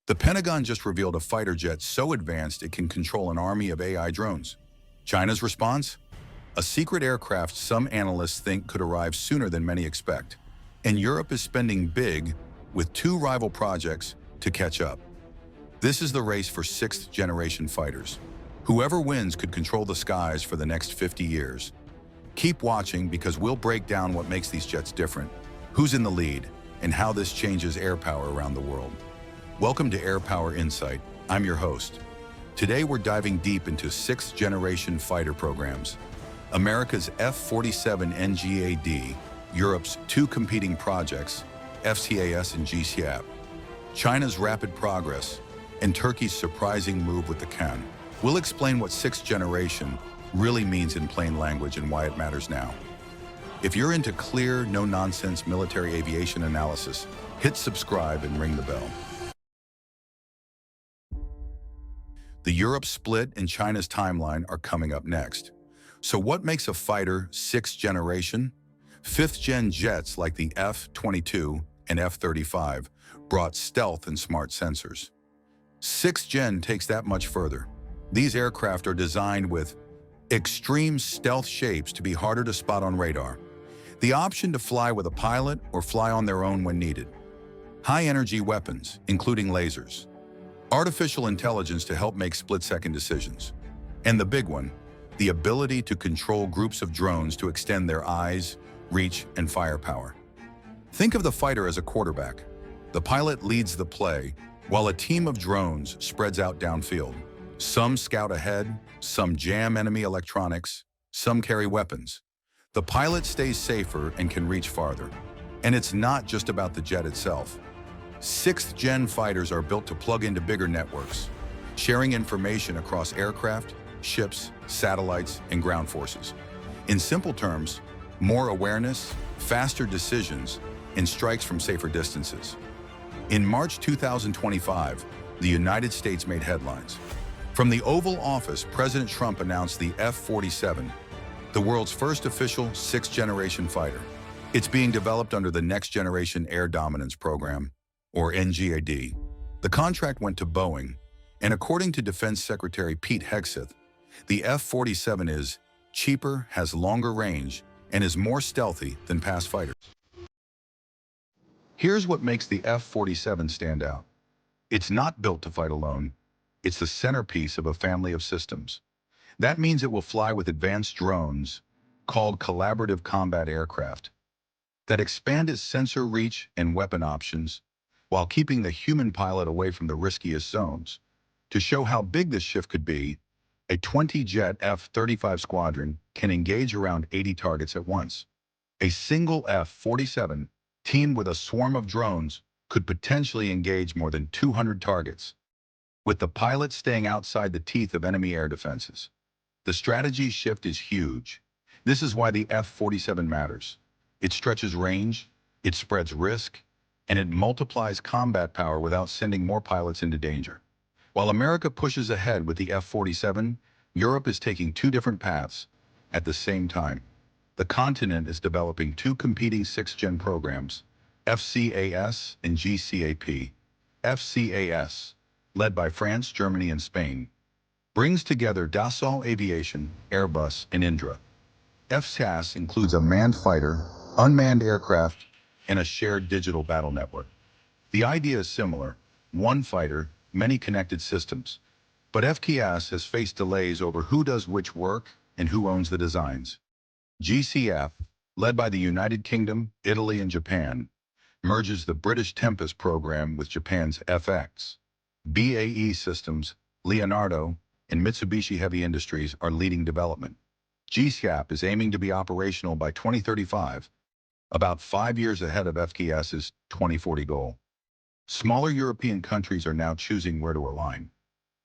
The Pentagon just revealed a fighter jet so advanced it can control an army of AI drones. China's response? A secret aircraft some analysts think could arrive sooner than many expect. And Europe is spending big with two rival projects to catch up. This is the race for sixth-generation fighters. Whoever wins could control the skies for the next 50 years. Keep watching because we'll break down what makes these jets different, who's in the lead, and how this changes air power around the world. Welcome to AirPower Insight. I'm your host. Today we're diving deep into sixth-generation fighter programs. America's F47 NGAD, Europe's two competing projects, FCAS and GCAP, China's rapid progress, and Turkey's surprising move with the KAAN. We'll explain what sixth generation really means in plain language and why it matters now. If you're into clear, no-nonsense military aviation analysis, hit subscribe and ring the bell. The Europe split and China's timeline are coming up next. So what makes a fighter sixth generation? Fifth-gen jets like the F-22 and F-35 brought stealth and smart sensors. Sixth gen takes that much further. These aircraft are designed with extreme stealth shapes to be harder to spot on radar. The option to fly with a pilot or fly on their own when needed. High-energy weapons, including lasers. Artificial intelligence to help make split-second decisions. And the big one, the ability to control groups of drones to extend their eyes, reach, and firepower. Think of the fighter as a quarterback. The pilot leads the play, while a team of drones spreads out downfield. Some scout ahead, some jam enemy electronics, some carry weapons. The pilot stays safer and can reach farther. And it's not just about the jet itself. Sixth-gen fighters are built to plug into bigger networks, sharing information across aircraft, ships, satellites, and ground forces. In simple terms, more awareness, faster decisions, and strikes from safer distances. In March 2025, the United States made headlines. From the Oval Office, President Trump announced the F-47, the world's first official sixth-generation fighter. It's being developed under the Next Generation Air Dominance Program, or NGAD. The contract went to Boeing, and according to Defense Secretary Pete Hegseth, the F-47 is cheaper, has longer range, and is more stealthy than past fighters. Here's what makes the F-47 stand out. It's not built to fight alone. It's the centerpiece of a family of systems. That means it will fly with advanced drones, called collaborative combat aircraft, that expand its sensor reach and weapon options, while keeping the human pilot away from the riskiest zones. To show how big this shift could be, a 20-jet F-35 squadron can engage around 80 targets at once. A single F-47, teamed with a swarm of drones, could potentially engage more than 200 targets, with the pilot staying outside the teeth of enemy air defenses. The strategy shift is huge. This is why the F-47 matters. It stretches range, it spreads risk, and it multiplies combat power without sending more pilots into danger. While America pushes ahead with the F-47, Europe is taking two different paths at the same time. The continent is developing two competing sixth-gen programs, FCAS and GCAP. FCAS, led by France, Germany, and Spain, brings together Dassault Aviation, Airbus, and Indra. FCAS includes a manned fighter, unmanned aircraft, and a shared digital battle network. The idea is similar: one fighter, many connected systems. But FCAS has faced delays over who does which work and who owns the designs. GCAP, led by the United Kingdom, Italy, and Japan, merges the British Tempest program with Japan's FX. BAE Systems, Leonardo, and Mitsubishi Heavy Industries are leading development. GCAP is aiming to be operational by 2035, about 5 years ahead of FCAS's 2040 goal. Smaller European countries are now choosing where to align.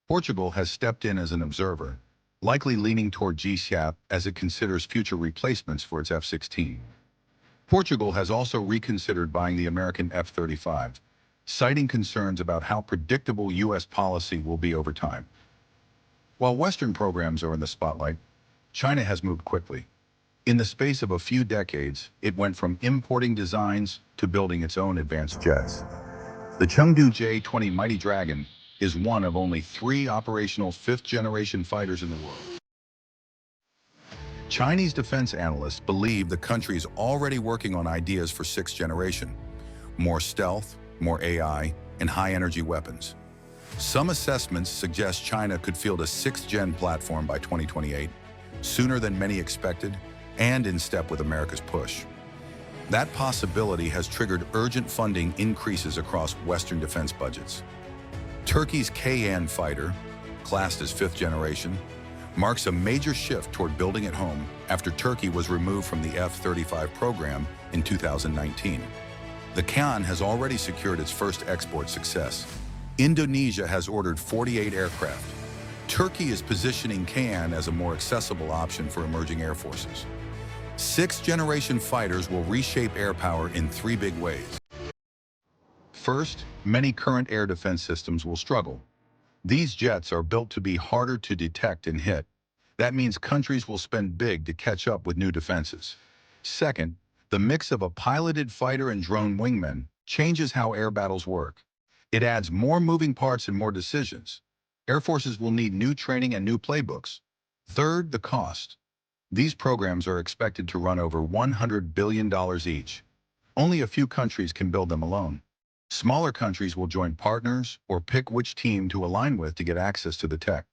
Portugal has stepped in as an observer, likely leaning toward GCAP as it considers future replacements for its F-16. Portugal has also reconsidered buying the American F-35, citing concerns about how predictable U.S. policy will be over time. While Western programs are in the spotlight, China has moved quickly. In the space of a few decades, it went from importing designs to building its own advanced jets. The Chengdu J-20 Mighty Dragon is one of only 3 operational 5th-generation fighters in the world. Chinese defense analysts believe the country is already working on ideas for 6th generation, more stealth, more AI, and high-energy weapons. Some assessments suggest China could field a 6th-gen platform by 2028, sooner than many expected, and in step with America's push. That possibility has triggered urgent funding increases across Western defense budgets. Turkey's KAAN fighter, classed as 5th generation, marks a major shift toward building at home after Turkey was removed from the F-35 program in 2019. The KAAN has already secured its first export success. Indonesia has ordered 48 aircraft. Turkey is positioning KAAN as a more accessible option for emerging air forces. 6th-generation fighters will reshape air power in 3 big ways. First, many current air defense systems will struggle. These jets are built to be harder to detect and hit. That means countries will spend big to catch up with new defenses. Second, the mix of a piloted fighter and drone wingmen changes how air battles work. It adds more moving parts and more decisions. Air forces will need new training and new playbooks. Third, the cost. These programs are expected to run over $100 billion each. Only a few countries can build them alone. Smaller countries will join partners or pick which team to align with to get access to the tech.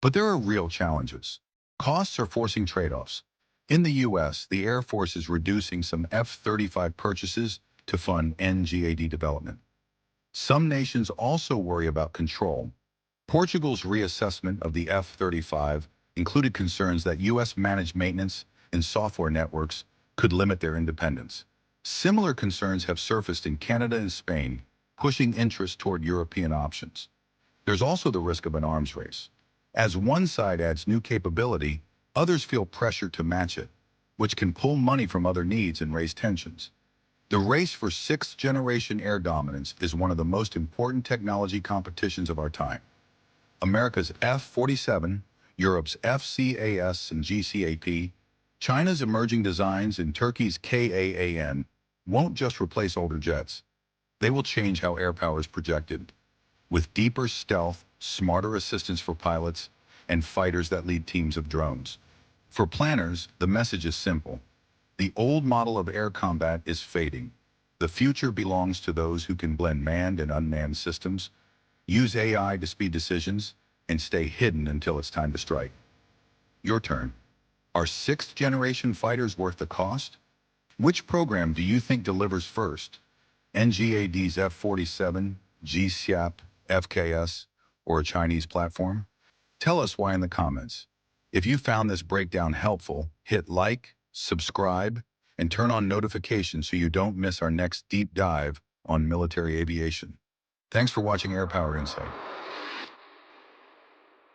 But there are real challenges. Costs are forcing trade-offs. In the U.S., the Air Force is reducing some F-35 purchases to fund NGAD development. Some nations also worry about control. Portugal's reassessment of the F-35 included concerns that U.S.-managed maintenance and software networks could limit their independence. Similar concerns have surfaced in Canada and Spain, pushing interest toward European options. There's also the risk of an arms race. As one side adds new capability, others feel pressure to match it, which can pull money from other needs and raise tensions. The race for 6th-generation air dominance is one of the most important technology competitions of our time. America's F-47, Europe's FCAS and GCAP, China's emerging designs, and Turkey's KAAN won't just replace older jets. They will change how air power is projected, with deeper stealth, smarter assistance for pilots, and fighters that lead teams of drones. For planners, the message is simple. The old model of air combat is fading. The future belongs to those who can blend manned and unmanned systems, use AI to speed decisions, and stay hidden until it's time to strike. Your turn. Are 6th-generation fighters worth the cost? Which program do you think delivers first? NGAD's F-47, GCAP, FCAS, or a Chinese platform? Tell us why in the comments. If you found this breakdown helpful, hit like, subscribe, and turn on notifications so you don't miss our next deep dive on military aviation. Thanks for watching AirPower Insight.